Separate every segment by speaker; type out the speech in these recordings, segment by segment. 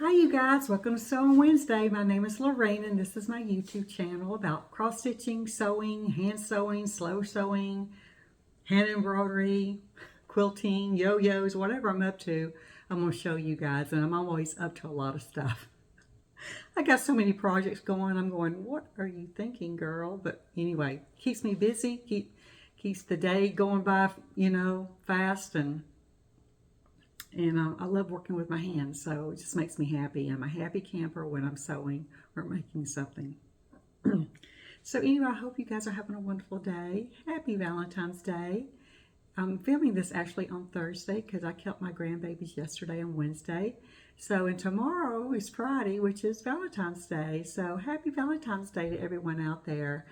Speaker 1: Hi you guys, welcome to Sew on Wednesday. My name is Lorraine and this is my YouTube channel about cross stitching, sewing, hand sewing, slow sewing, hand embroidery, quilting, yo-yos, whatever I'm up to. I'm going to show you guys, and I'm always up to a lot of stuff. I got so many projects going. I'm going, what are you thinking, girl? But anyway, keeps me busy, keeps the day going by, fast, and I love working with my hands, so it just makes me happy. I'm a happy camper when I'm sewing or making something. So anyway, I hope you guys are having a wonderful day. Happy Valentine's Day. I'm filming this actually on Thursday because I kept my grandbabies yesterday and Wednesday. So, and tomorrow is Friday, which is Valentine's Day. So happy Valentine's Day to everyone out there.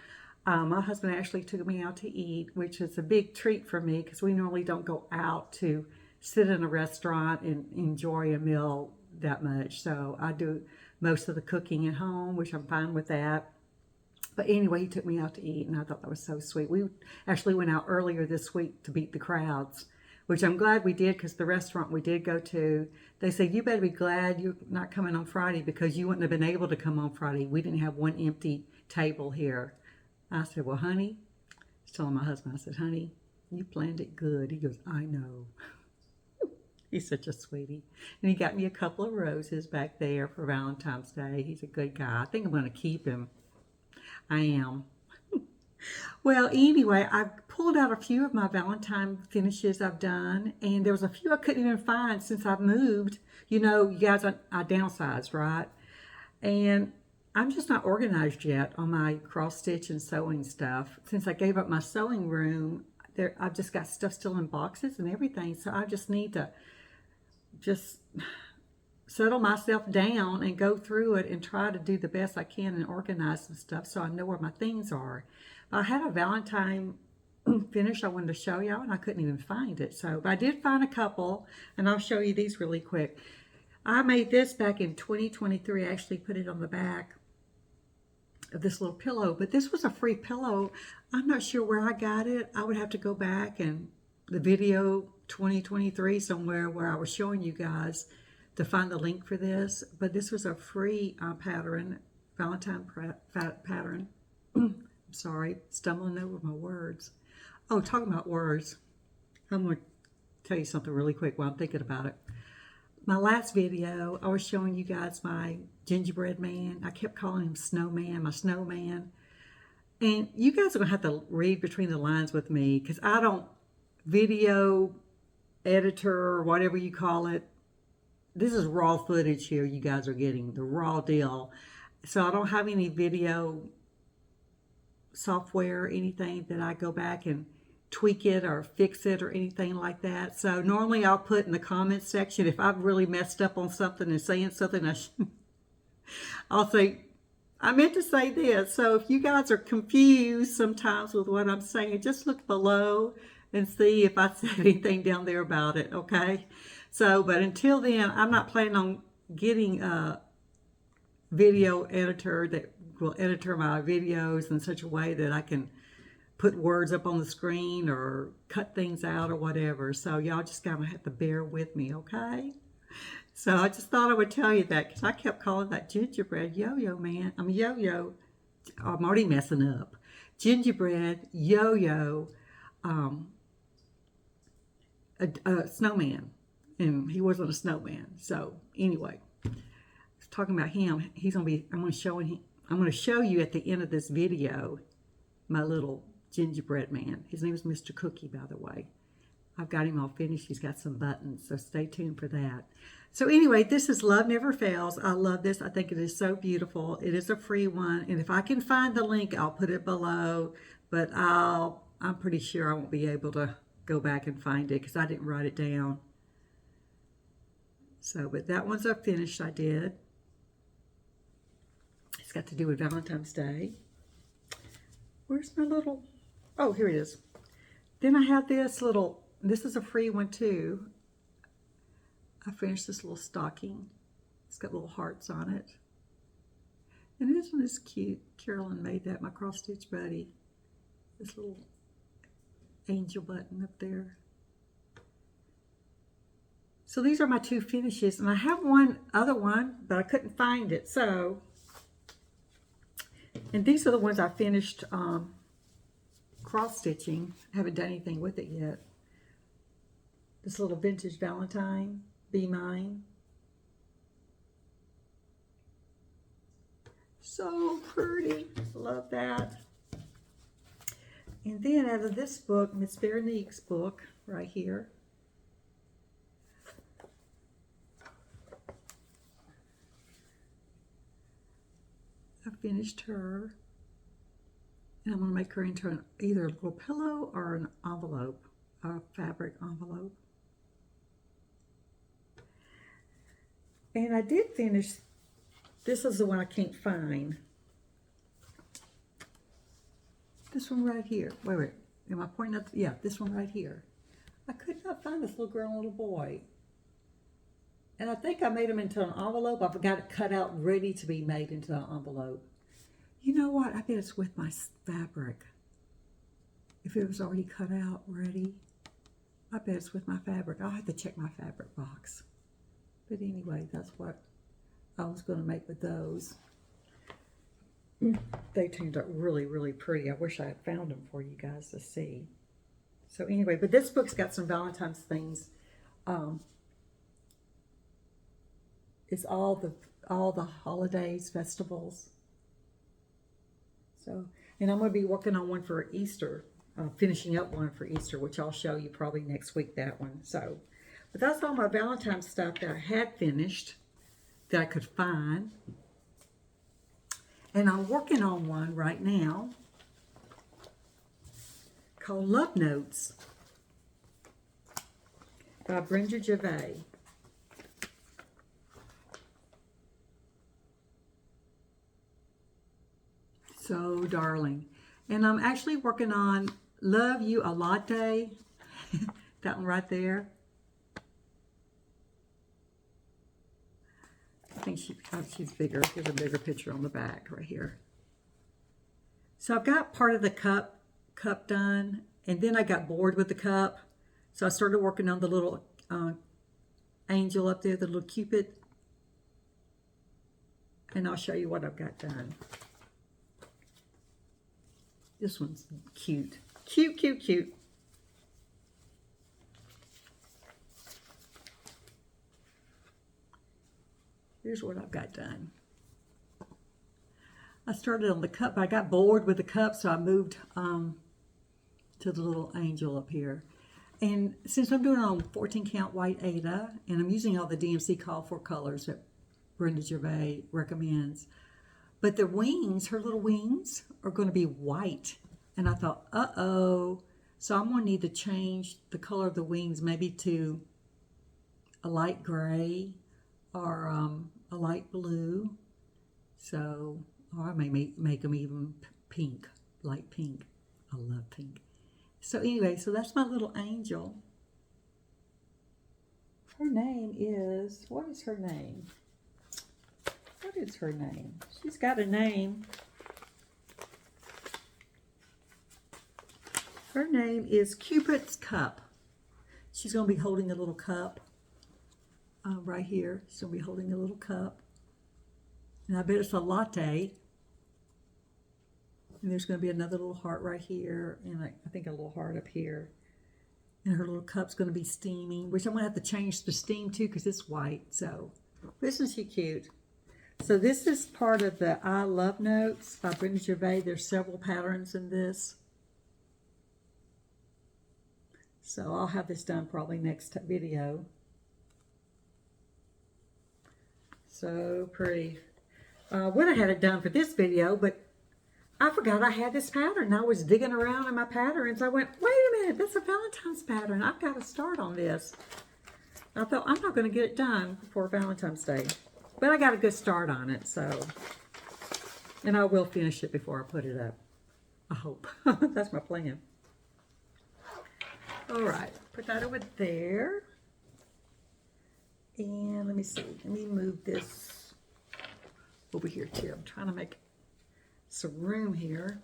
Speaker 1: My husband actually took me out to eat, which is a big treat for me because we normally don't go out to sit in a restaurant and enjoy a meal that much. So I do most of the cooking at home, which I'm fine with that. But anyway, he took me out to eat, and I thought that was so sweet. We actually went out earlier this week to beat the crowds, which I'm glad we did, because the restaurant we did go to, they said, you better be glad you're not coming on Friday because you wouldn't have been able to come on Friday. We didn't have one empty table here. I said, well, honey, I was telling my husband, I said, honey, you planned it good. He goes, I know. He's such a sweetie. And he got me a couple of roses back there for Valentine's Day. He's a good guy. I think I'm going to keep him. I am. Well, anyway, I pulled out a few of my Valentine finishes I've done, and there was a few I couldn't even find since I've moved. You know, you guys, I downsized, right? And I'm just not organized yet on my cross stitch and sewing stuff. Since I gave up my sewing room, I've just got stuff still in boxes and everything, so I just need to just settle myself down and go through it and try to do the best I can and organize some stuff so I know where my things are. I had a Valentine finish I wanted to show y'all, and I couldn't even find it. So, but I did find a couple, and I'll show you these really quick. I made this back in 2023. I actually put it on the back of this little pillow, but this was a free pillow. I'm not sure where I got it. I would have to go back and the video 2023 somewhere where I was showing you guys to find the link for this. But this was a free pattern, Valentine pattern. I'm sorry, stumbling over my words. Oh, talking about words, I'm going to tell you something really quick while I'm thinking about it. My last video, I was showing you guys my gingerbread man. I kept calling him Snowman, my snowman. And you guys are going to have to read between the lines with me because I don't video editor or whatever you call it. This is raw footage here you guys are getting, the raw deal. So I don't have any video software or anything that I go back and tweak it or fix it or anything like that. So normally I'll put in the comments section if I've really messed up on something and saying something, I'll say, I meant to say this. So if you guys are confused sometimes with what I'm saying, just look below and see if I said anything down there about it, okay? So, but until then, I'm not planning on getting a video editor that will edit my videos in such a way that I can put words up on the screen or cut things out or whatever. So y'all just gotta have to bear with me, okay? So I just thought I would tell you that because I kept calling that gingerbread yo-yo man. I'm yo-yo. I'm already messing up. Gingerbread yo-yo a snowman, and he wasn't a snowman. So anyway, I was talking about him. He's gonna be. I'm gonna show you at the end of this video my little gingerbread man. His name is Mr. Cookie, by the way. I've got him all finished. He's got some buttons, so stay tuned for that. So anyway, this is Love Never Fails. I love this. I think it is so beautiful. It is a free one, and if I can find the link, I'll put it below. But I'm pretty sure I won't be able to go back and find it because I didn't write it down. So, but that one's up finished. I did. It's got to do with Valentine's Day. Where's my little? Oh, here it is. Then I have this little. This is a free one too. I finished this little stocking. It's got little hearts on it. And this one is cute. Carolyn made that, my cross stitch buddy. This little angel button up there. So these are my two finishes, and I have one other one, but I couldn't find it. So, and these are the ones I finished cross stitching. I haven't done anything with it yet. This little vintage Valentine, Be Mine. So pretty, love that. And then out of this book, Miss Veronique's book, right here. I finished her, and I'm going to make her into either a little pillow or an envelope, a fabric envelope. And I did finish, this is the one I can't find. This one right here. Wait, am I pointing up? Yeah, this one right here. I could not find this little girl and little boy. And I think I made them into an envelope. I've got it cut out, ready to be made into an envelope. You know what? I bet it's with my fabric. If it was already cut out, ready, I bet it's with my fabric. I'll have to check my fabric box. But anyway, that's what I was going to make with those. They turned out really, really pretty. I wish I had found them for you guys to see. So anyway, but this book's got some Valentine's things. It's all the holidays, festivals. So, and I'm going to be working on one for Easter, finishing up one for Easter, which I'll show you probably next week, that one. So, but that's all my Valentine's stuff that I had finished, that I could find. And I'm working on one right now called Love Notes by Brenda Gervais. So darling. And I'm actually working on Love You a Latte. That one right there. I think she's bigger. Here's a bigger picture on the back right here. So I've got part of the cup done, and then I got bored with the cup. So I started working on the little angel up there, the little Cupid. And I'll show you what I've got done. This one's cute. Cute, cute, cute. Here's what I've got done. I started on the cup, but I got bored with the cup, so I moved to the little angel up here. And since I'm doing it on 14 count white Aida, and I'm using all the DMC call for colors that Brenda Gervais recommends, but the wings, her little wings, are going to be white. And I thought, uh-oh. So I'm going to need to change the color of the wings, maybe to a light gray or a light blue. So, or I may make them even pink, light pink. I love pink. So anyway, so that's my little angel. Her name is, what is her name? What is her name? She's got a name. Her name is Cupid's Cup. She's going to be holding a little cup right here. She's going to be holding a little cup. And I bet it's a latte. And there's going to be another little heart right here. And I think a little heart up here. And her little cup's going to be steaming, which I'm going to have to change the steam to because it's white. So, isn't she cute? So this is part of the I Love Notes by Brenda Gervais. There's several patterns in this. So I'll have this done probably next video. So pretty. Would have had it done for this video, but I forgot I had this pattern. I was digging around in my patterns. I went, wait a minute, that's a Valentine's pattern. I've got to start on this. I thought, I'm not going to get it done before Valentine's Day. But I got a good start on it, so. And I will finish it before I put it up. I hope. That's my plan. All right, put that over there. And let me see. Let me move this over here too. I'm trying to make some room here.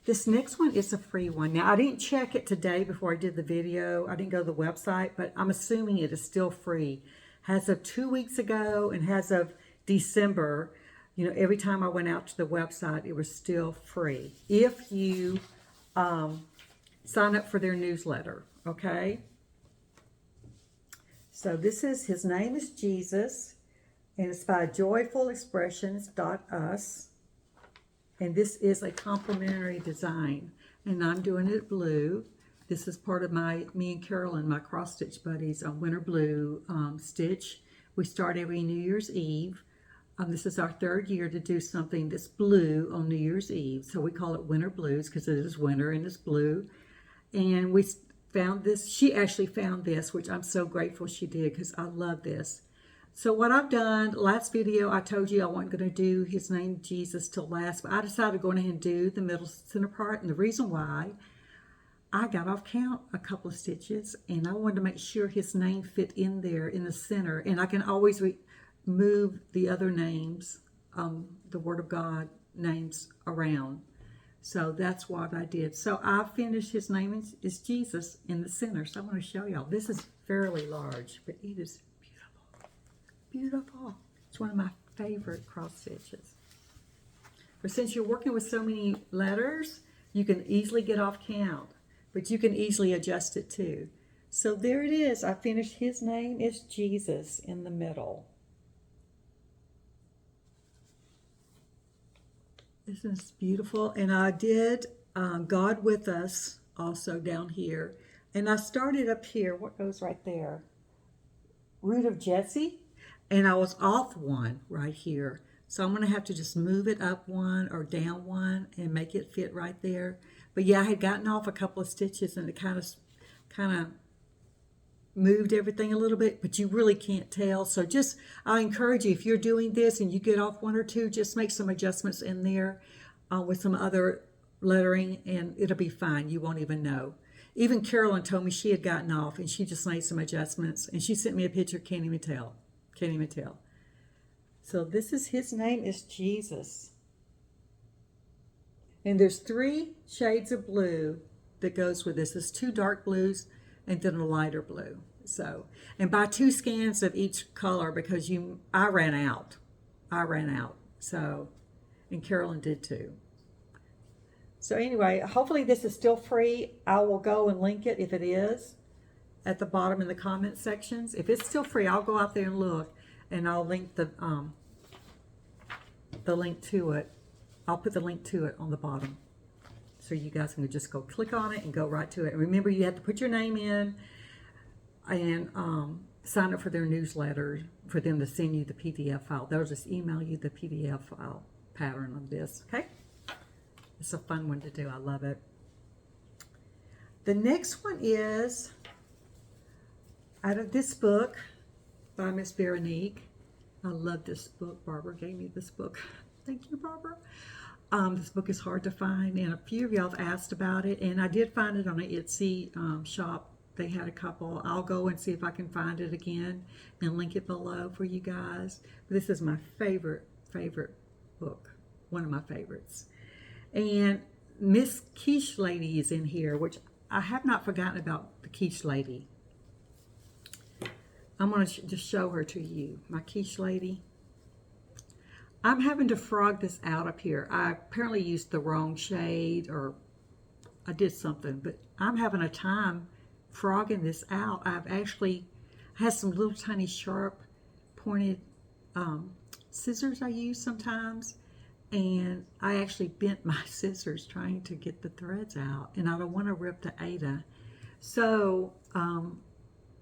Speaker 1: This next one is a free one. Now, I didn't check it today before I did the video. I didn't go to the website, but I'm assuming it is still free. As of 2 weeks ago and as of December, you know, every time I went out to the website, it was still free. If you sign up for their newsletter, okay? So this is, his name is Jesus, and it's by joyfulexpressions.us. And this is a complimentary design, and I'm doing it blue. This is part of me and Carolyn, my cross stitch buddies, on winter blue stitch. We start every New Year's Eve. This is our 3rd year to do something that's blue on New Year's Eve. So we call it winter blues because it is winter and it's blue. And we found this, she actually found this, which I'm so grateful she did because I love this. So what I've done, last video I told you I wasn't going to do his name Jesus till last, but I decided to go ahead and do the middle center part. And the reason why, I got off count a couple of stitches and I wanted to make sure his name fit in there in the center. And I can always move the other names, the Word of God names around. So that's what I did. So I finished, his name is Jesus in the center. So I want to show y'all. This is fairly large, but it is beautiful. It's one of my favorite cross stitches. But since you're working with so many letters, you can easily get off count, but you can easily adjust it too. So there it is. I finished his name is Jesus in the middle. Isn't this beautiful? And I did God with us also down here. And I started up here. What goes right there? Root of Jesse. And I was off one right here. So I'm going to have to just move it up one or down one and make it fit right there. But yeah, I had gotten off a couple of stitches and it kind of moved everything a little bit, but you really can't tell. So just, I encourage you, if you're doing this and you get off one or two, just make some adjustments in there with some other lettering and it'll be fine. You won't even know. Even Carolyn told me she had gotten off and she just made some adjustments and she sent me a picture, can't even tell. Can't even tell. So this is, his name is Jesus. And there's 3 shades of blue that goes with this. There's 2 dark blues and then a lighter blue. So, and buy 2 scans of each color because I ran out. So, and Carolyn did too. So anyway, hopefully this is still free. I will go and link it if it is at the bottom in the comment sections. If it's still free, I'll go out there and look, and I'll link the link to it. I'll put the link to it on the bottom, so you guys can just go click on it and go right to it. And remember, you have to put your name in and sign up for their newsletter for them to send you the PDF file. They'll just email you the PDF file pattern of this. Okay, it's a fun one to do. I love it. The next one is out of this book by Miss Veronique. I love this book. Barbara gave me this book. Thank you, Barbara. This book is hard to find, and a few of y'all have asked about it, and I did find it on an Etsy shop. They had a couple. I'll go and see if I can find it again and link it below for you guys. This is my favorite book, one of my favorites. And Miss Quiche Lady is in here, which I have not forgotten about the Quiche Lady. I'm going to just show her to you, my Quiche Lady. I'm having to frog this out up here. I apparently used the wrong shade, or I did something, but I'm having a time frogging this out. I've actually had some little tiny sharp pointed scissors I use sometimes, and I actually bent my scissors trying to get the threads out, and I don't want to rip the Ada. So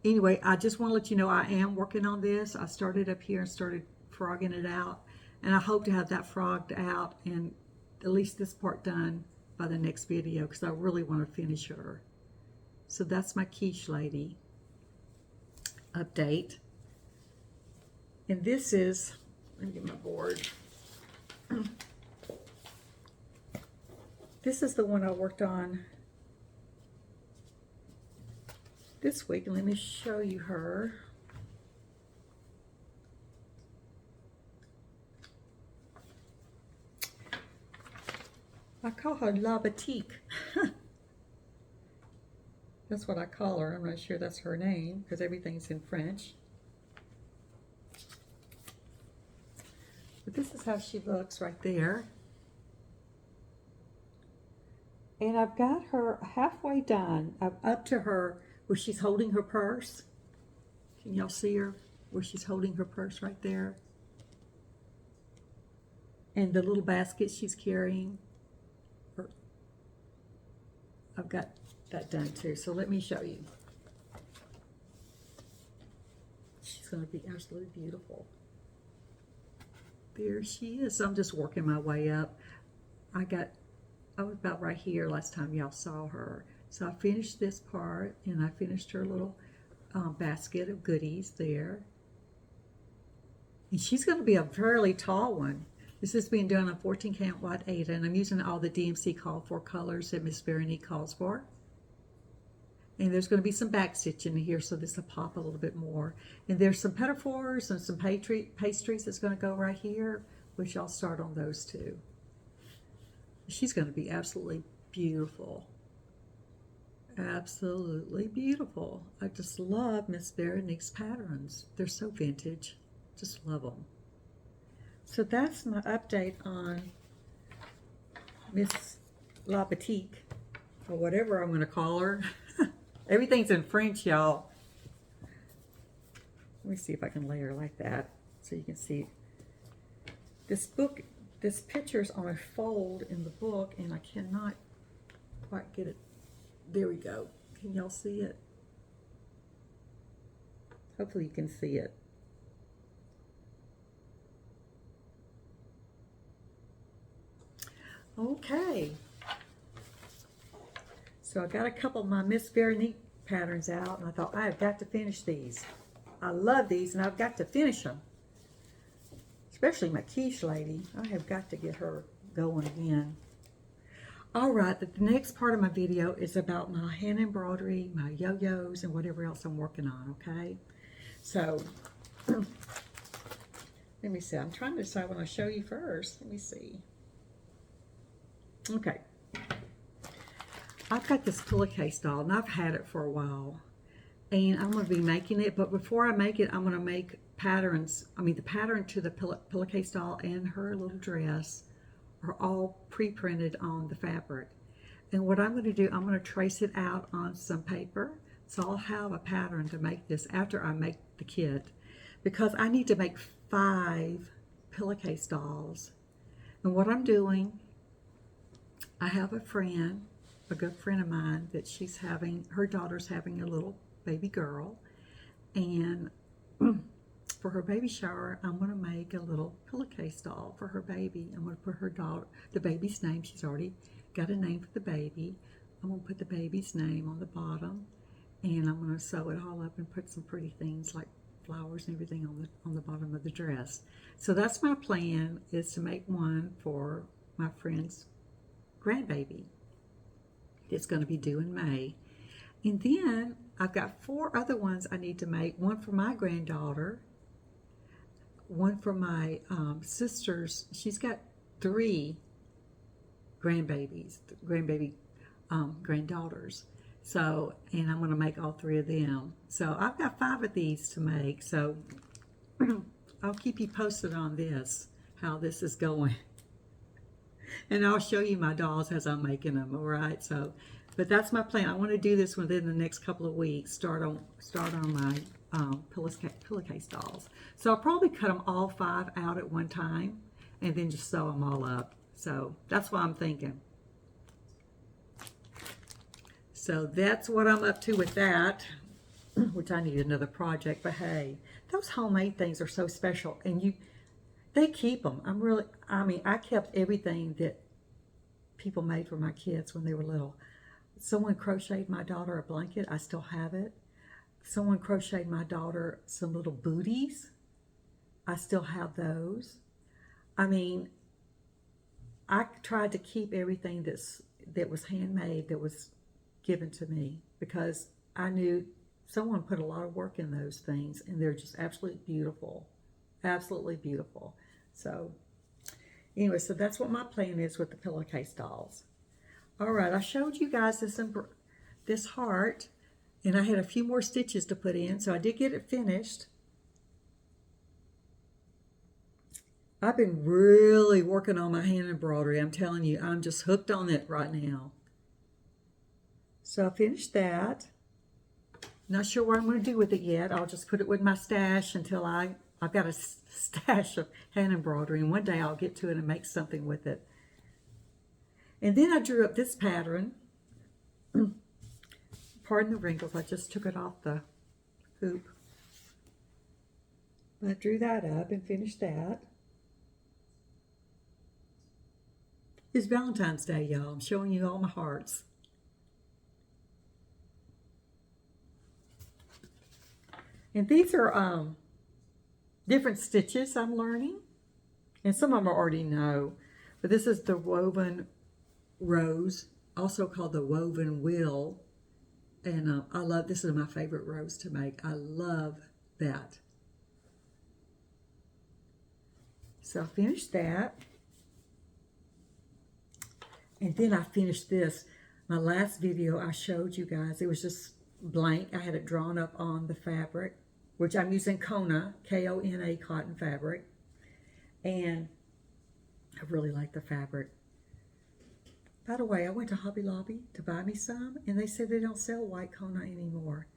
Speaker 1: anyway, I just want to let you know I am working on this. I started up here and started frogging it out, and I hope to have that frogged out and at least this part done by the next video, because I really want to finish her. So that's my Quiche Lady update. And this is, let me get my board. This is the one I worked on this week, and let me show you her. I call her La Boutique. That's what I call her. I'm not sure that's her name because everything's in French. But this is how she looks right there. And I've got her halfway done. I'm up to her where she's holding her purse. Can y'all see her? Where she's holding her purse right there. And the little basket she's carrying. I've got that done too. So let me show you. She's going to be absolutely beautiful. There she is. So I'm just working my way up. I was about right here last time y'all saw her. So I finished this part and I finished her little basket of goodies there. And she's going to be a fairly tall one. This is being done on 14 count wide 8, and I'm using all the DMC call for colors that Miss Veronique calls for. And there's going to be some back stitching in here, so this will pop a little bit more. And there's some pinafores and some pastries that's going to go right here, which I'll start on those too. She's going to be absolutely beautiful. Absolutely beautiful. I just love Miss Veronique's patterns. They're so vintage. Just love them. So that's my update on Miss La Boutique, or whatever I'm going to call her. Everything's in French, y'all. Let me see if I can lay her like that so you can see. This book, this picture's on a fold in the book, and I cannot quite get it. There we go. Can y'all see it? Hopefully you can see it. Okay. So I got a couple of my Miss Veronique patterns out, and I thought, I have got to finish these. I love these, and I've got to finish them. Especially my quiche lady. I have got to get her going again. All right, the next part of my video is about my hand embroidery, my yo-yos, and whatever else I'm working on, okay? So, let me see. I'm trying to decide what I'll show you first. Let me see. Okay. I've got this pillowcase doll, and I've had it for a while. And I'm going to be making it, but before I make it, I'm going to make patterns. I mean, the pattern to the pillowcase doll and her little dress are all pre-printed on the fabric. And what I'm going to do, I'm going to trace it out on some paper. So I'll have a pattern to make this after I make the kit, because I need to make 5 pillowcase dolls. And what I'm doing, I have a friend, a good friend of mine, that she's having, her daughter's having a little baby girl, and for her baby shower, I'm going to make a little pillowcase doll for her baby. I'm going to put her daughter, the baby's name. She's already got a name for the baby. I'm going to put the baby's name on the bottom, and I'm going to sew it all up and put some pretty things like flowers and everything on the bottom of the dress. So that's my plan, is to make one for my friend's grandbaby. It's going to be due in May. And then I've got 4 other ones I need to make. One for my granddaughter, one for my sister's. She's got 3 grandbaby granddaughters. So, and I'm going to make all 3 of them. So I've got 5 of these to make. So I'll keep you posted on this, how this is going. And I'll show you my dolls as I'm making them, all right? So, but that's my plan. I want to do this within the next couple of weeks. Start on my pillowcase dolls. So I'll probably cut them all 5 out at one time, and then just sew them all up. So that's what I'm thinking. So that's what I'm up to with that, which I need another project. But hey, those homemade things are so special, and they keep them. I kept everything that people made for my kids when they were little. Someone crocheted my daughter a blanket. I still have it. Someone crocheted my daughter some little booties. I still have those. I mean, I tried to keep everything that was handmade, that was given to me, because I knew someone put a lot of work in those things, and they're just absolutely beautiful. Absolutely beautiful. So Anyway, so that's what my plan is with the pillowcase dolls. All right, I showed you guys this heart, and I had a few more stitches to put in, so I did get it finished. I've been really working on my hand embroidery. I'm telling you, I'm just hooked on it right now. So I finished that. Not sure what I'm going to do with it yet. I'll just put it with my stash until I've got a stash of hand embroidery, and one day I'll get to it and make something with it. And then I drew up this pattern. Pardon the wrinkles, I just took it off the hoop. I drew that up and finished that. It's Valentine's Day, y'all. I'm showing you all my hearts. And these are different stitches I'm learning. And some of them I already know. But this is the woven rose, also called the woven wheel. And I love, this is my favorite rose to make. I love that. So I finished that. And then I finished this. My last video I showed you guys, it was just blank. I had it drawn up on the fabric, which I'm using Kona, K-O-N-A cotton fabric. And I really like the fabric. By the way, I went to Hobby Lobby to buy me some, and they said they don't sell white Kona anymore.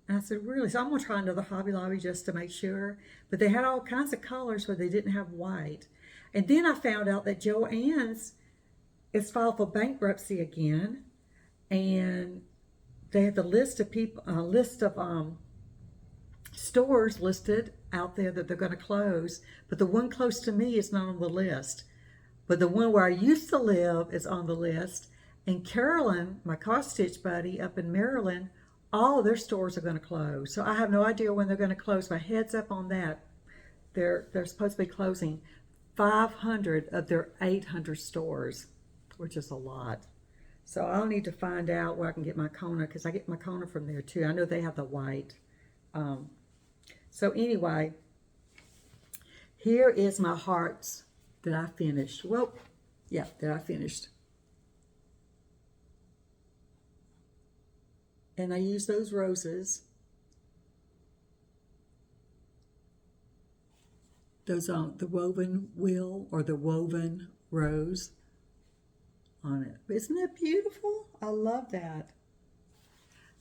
Speaker 1: And I said, really? So I'm going to try another Hobby Lobby just to make sure. But they had all kinds of colors where they didn't have white. And then I found out that Joann's is filed for bankruptcy again. And they had the list of people, stores listed out there that they're going to close. But the one close to me is not on the list. But the one where I used to live is on the list. And Carolyn, my cross stitch buddy up in Maryland, all of their stores are going to close. So I have no idea when they're going to close. My head's up on that. They're supposed to be closing 500 of their 800 stores, which is a lot. So I'll need to find out where I can get my Kona, because I get my Kona from there too. I know they have the white. So anyway, here is my hearts that I finished. Well, yeah, that I finished. And I used those roses. Those the woven wheel or the woven rose on it. Isn't that beautiful? I love that.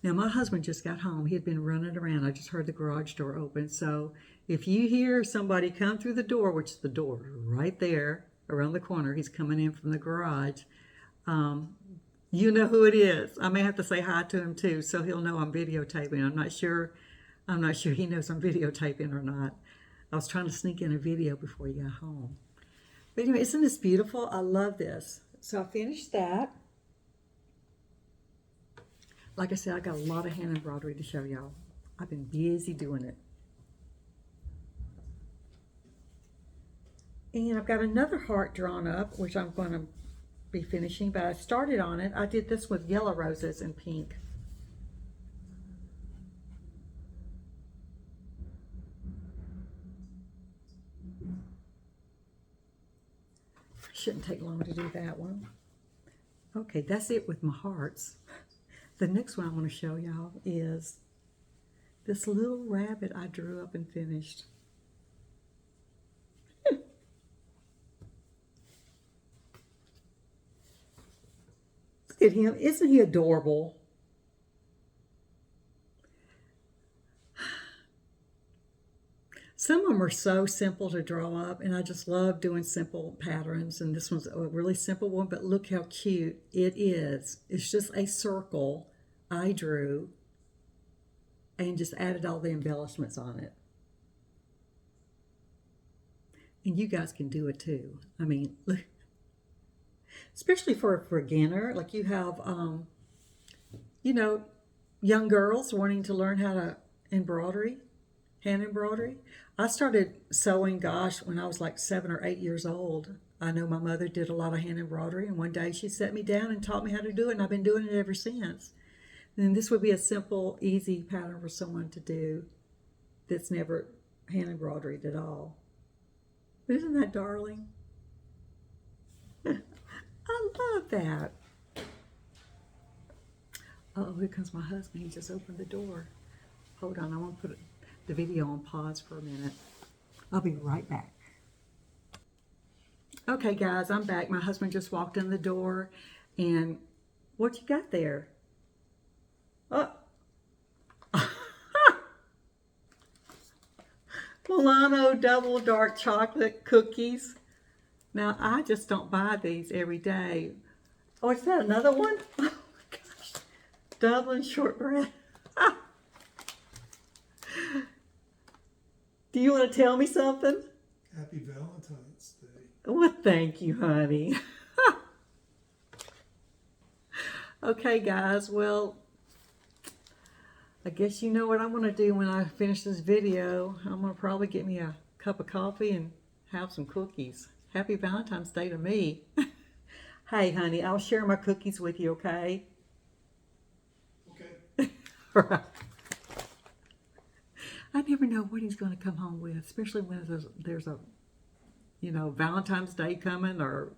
Speaker 1: Now my husband just got home. He had been running around. I just heard the garage door open. So if you hear somebody come through the door, which the door is right there around the corner, he's coming in from the garage, you know who it is. I may have to say hi to him too, so he'll know I'm videotaping. I'm not sure he knows I'm videotaping or not. I was trying to sneak in a video before he got home. But anyway, isn't this beautiful? I love this. So I finished that. Like I said, I got a lot of hand embroidery to show y'all. I've been busy doing it. And I've got another heart drawn up, which I'm going to be finishing, but I started on it. I did this with yellow roses and pink. Shouldn't take long to do that one. Okay, that's it with my hearts. The next one I want to show y'all is this little rabbit I drew up and finished. Look at him. Isn't he adorable? Some of them are so simple to draw up, and I just love doing simple patterns. And this one's a really simple one, but look how cute it is. It's just a circle I drew and just added all the embellishments on it. And you guys can do it too. I mean, look, especially for a beginner, like you have, you know, young girls wanting to learn how to embroidery, hand embroidery. I started sewing, gosh, when I was like 7 or 8 years old. I know my mother did a lot of hand embroidery, and one day she set me down and taught me how to do it, and I've been doing it ever since. And this would be a simple, easy pattern for someone to do that's never hand embroidered at all. But isn't that darling? I love that. Oh, here comes my husband. He just opened the door. Hold on, I want to put the video on pause for a minute. I'll be right back. Okay, guys, I'm back. My husband just walked in the door, and what you got there? Oh. Milano double dark chocolate cookies. Now, I just don't buy these every day. Oh, is that another one? Oh my gosh. Dublin shortbread. Do you want to tell me something?
Speaker 2: Happy Valentine's Day.
Speaker 1: Well, thank you, honey. Okay, guys. Well, I guess you know what I'm going to do when I finish this video. I'm going to probably get me a cup of coffee and have some cookies. Happy Valentine's Day to me. Hey, honey, I'll share my cookies with you, okay?
Speaker 2: Okay.
Speaker 1: Right. I never know what he's going to come home with, especially when there's a, you know, Valentine's Day coming or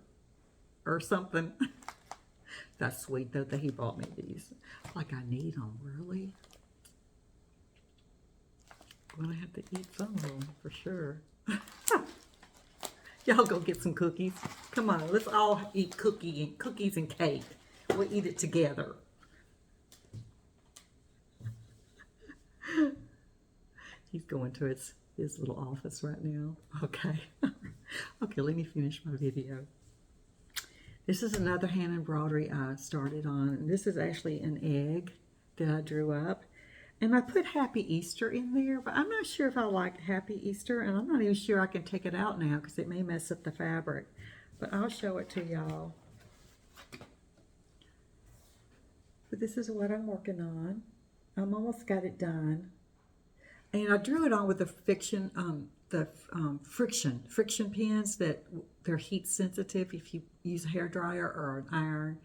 Speaker 1: something. That's sweet, though, that he bought me these. Like I need them, really. I'm going to have to eat some of them, for sure. Y'all go get some cookies. Come on, let's all eat cookies and cake. We'll eat it together. He's going to his little office right now. Okay. Okay, let me finish my video. This is another hand embroidery I started on. And this is actually an egg that I drew up. And I put Happy Easter in there, but I'm not sure if I like Happy Easter, and I'm not even sure I can take it out now because it may mess up the fabric. But I'll show it to y'all. But this is what I'm working on. I'm almost got it done. And I drew it on with the Frixion pens that they're heat sensitive. If you use a hairdryer or an iron,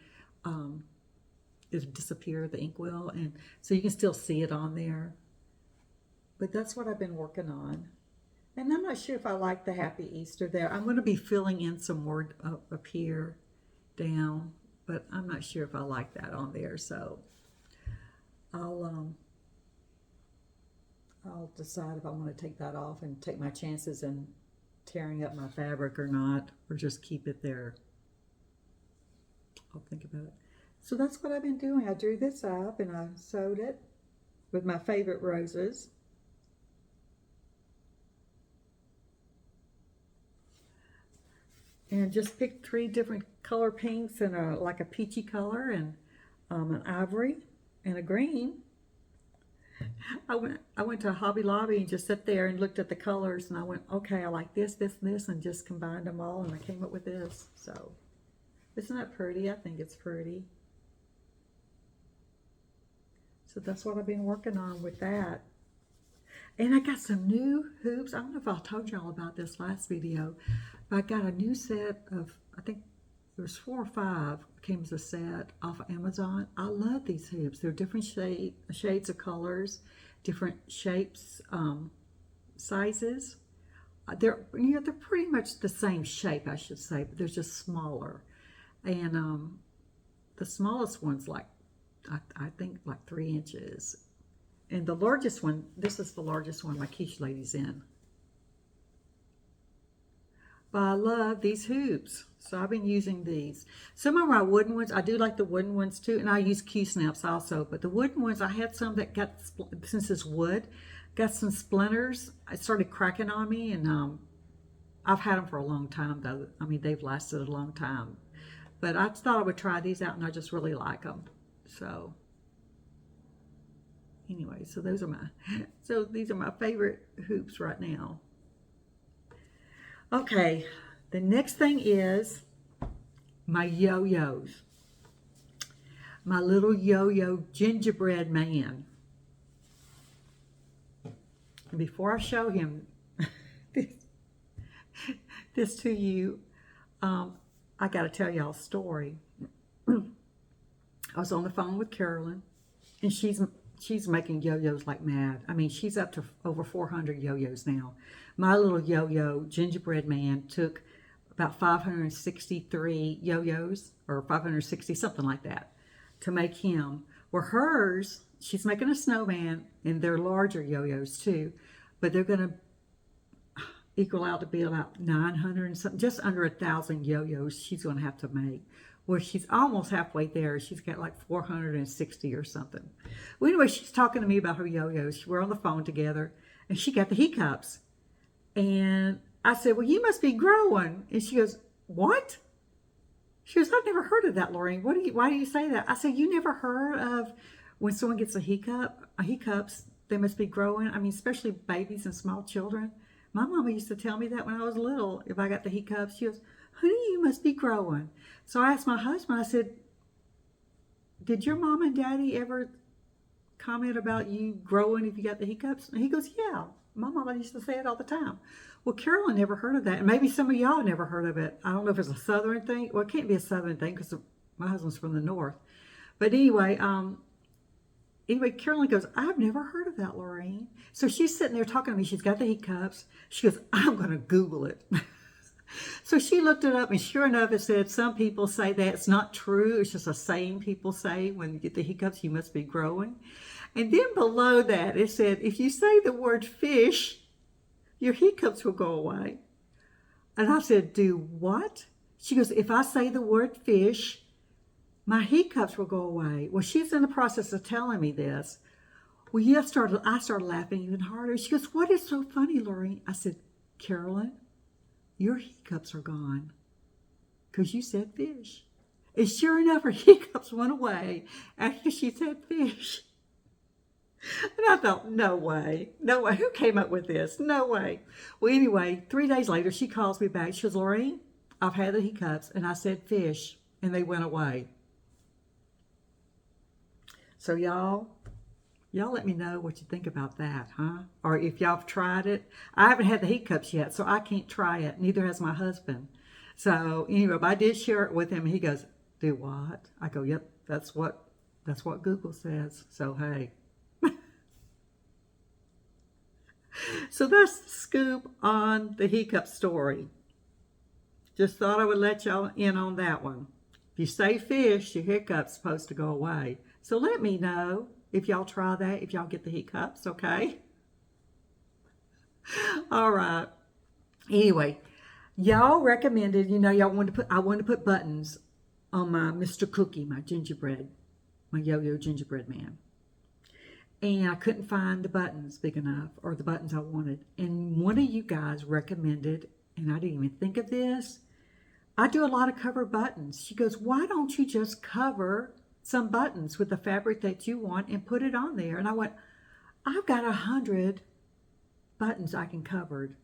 Speaker 1: it'll disappear, the ink will, and so you can still see it on there. But that's what I've been working on. And I'm not sure if I like the Happy Easter there. I'm going to be filling in some more up here, down, but I'm not sure if I like that on there. So I'll decide if I want to take that off and take my chances in tearing up my fabric or not, or just keep it there. I'll think about it. So that's what I've been doing. I drew this up and I sewed it with my favorite roses. And just picked 3 different color pinks and like a peachy color and an ivory and a green. I went to Hobby Lobby and just sat there and looked at the colors, and I went, okay, I like this, this, and this, and just combined them all, and I came up with this. So isn't that pretty? I think it's pretty. So that's what I've been working on with that. And I got some new hoops. I don't know if I told y'all about this last video, but I got a new set of, I think there's 4 or 5, came as a set off of Amazon. I love these hoops. They're different shades of colors, different shapes, sizes. They're pretty much the same shape, I should say, but they're just smaller. And the smallest one's like, I think like 3 inches. And the largest one, this is the largest one my quiche lady's in. But I love these hoops, so I've been using these. Some of my wooden ones, I do like the wooden ones too, and I use Q-snaps also. But the wooden ones, I had some that got, since it's wood, got some splinters. It started cracking on me, and I've had them for a long time though. I mean, they've lasted a long time. But I thought I would try these out, and I just really like them. So anyway, so these are my favorite hoops right now. Okay, the next thing is my yo-yos. My little yo-yo gingerbread man. And before I show him this to you, I got to tell y'all a story. I was on the phone with Carolyn, and she's making yo-yos like mad. I mean, she's up to over 400 yo-yos now. My little yo-yo gingerbread man took about 563 yo-yos, or 560, something like that, to make him. Well, hers, she's making a snowman, and they're larger yo-yos too, but they're going to equal out to be about 900 and something, just under 1,000 yo-yos she's going to have to make. Well, she's almost halfway there. She's got like 460 or something. Well, anyway, she's talking to me about her yo-yos. We're on the phone together, and she got the hiccups. And I said, well, you must be growing. And she goes, what? She goes, I've never heard of that, Lorraine. Why do you say that? I said, you never heard of when someone gets a hiccups, they must be growing? I mean, especially babies and small children. My mama used to tell me that when I was little. If I got the hiccups, she goes, honey, you must be growing. So I asked my husband, I said, did your mom and daddy ever comment about you growing if you got the hiccups? And he goes, yeah, my mama used to say it all the time. Well, Carolyn never heard of that. And maybe some of y'all never heard of it. I don't know if it's a southern thing. Well, it can't be a southern thing because my husband's from the north. But anyway, Carolyn goes, I've never heard of that, Lorraine. So she's sitting there talking to me. She's got the hiccups. She goes, I'm going to Google it. So she looked it up, and sure enough, it said some people say that. It's not true. It's just a saying people say when you get the hiccups, you must be growing. And then below that, it said, if you say the word fish, your hiccups will go away. And I said, do what? She goes, if I say the word fish, my hiccups will go away. Well, she's in the process of telling me this. Well, yeah, I started laughing even harder. She goes, what is so funny, Lorraine? I said, Carolyn, your hiccups are gone because you said fish. And sure enough, her hiccups went away after she said fish. And I thought, no way. Who came up with this? No way. Well, anyway, 3 days later, she calls me back. She goes, Lorraine, I've had the hiccups, and I said fish, and they went away. So y'all let me know what you think about that, huh? Or if y'all have tried it. I haven't had the hiccups yet, so I can't try it. Neither has my husband. So anyway, but I did share it with him, and he goes, do what? I go, yep, that's what Google says. So hey. So that's the scoop on the hiccup story. Just thought I would let y'all in on that one. If you say fish, your hiccup's supposed to go away. So let me know if y'all try that, if y'all get the hiccups, okay? All right. Anyway, y'all recommended, I wanted to put buttons on my Mr. Cookie, my gingerbread, my yo-yo gingerbread man. And I couldn't find the buttons big enough, or the buttons I wanted. And one of you guys recommended, and I didn't even think of this, I do a lot of cover buttons. She goes, why don't you just cover some buttons with the fabric that you want and put it on there? And I went, I've got 100 buttons I can cover.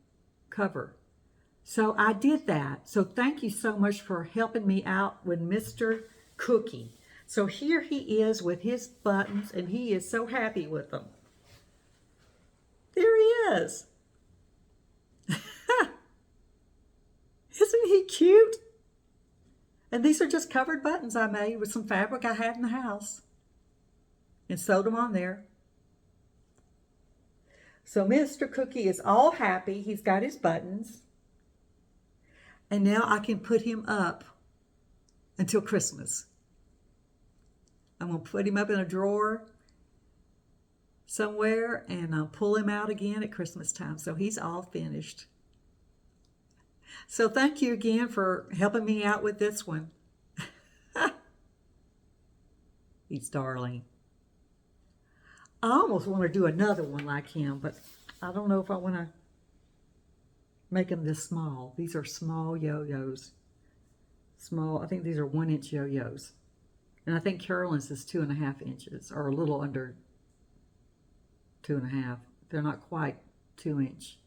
Speaker 1: So I did that. So thank you so much for helping me out with Mr. Cookie. So here he is with his buttons, and he is so happy with them. There he is. Isn't he cute? And these are just covered buttons I made with some fabric I had in the house and sewed them on there. So Mr. Cookie is all happy. He's got his buttons. And now I can put him up until Christmas. I'm going to put him up in a drawer somewhere, and I'll pull him out again at Christmas time. So he's all finished. So thank you again for helping me out with this one. He's darling. I almost want to do another one like him, but I don't know if I want to make them this small. These are small yo-yos. Small, I think these are 1-inch yo-yos. And I think Carolyn's is 2.5 inches, or a little under 2.5. They're not quite 2-inch.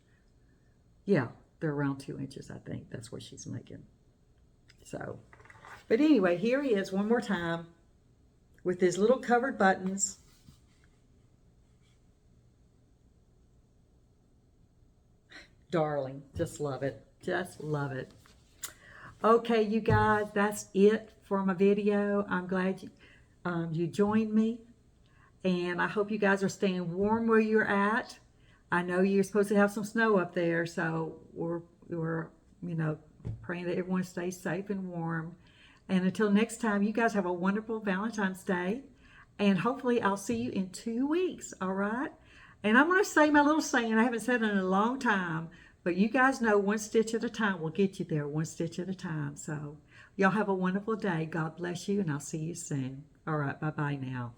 Speaker 1: Yeah, they're around 2 inches, I think. That's what she's making. So, but anyway, here he is one more time with his little covered buttons. Darling, just love it. Just love it. Okay, you guys, that's it for my video. I'm glad you joined me, and I hope you guys are staying warm where you're at. I know you're supposed to have some snow up there, so we're Praying that everyone stays safe and warm. And until next time, you guys have a wonderful Valentine's Day. And hopefully I'll see you in 2 weeks, all right? And I'm going to say my little saying. I haven't said it in a long time. But you guys know one stitch at a time will get you there, one stitch at a time. So y'all have a wonderful day. God bless you, and I'll see you soon. All right, bye-bye now.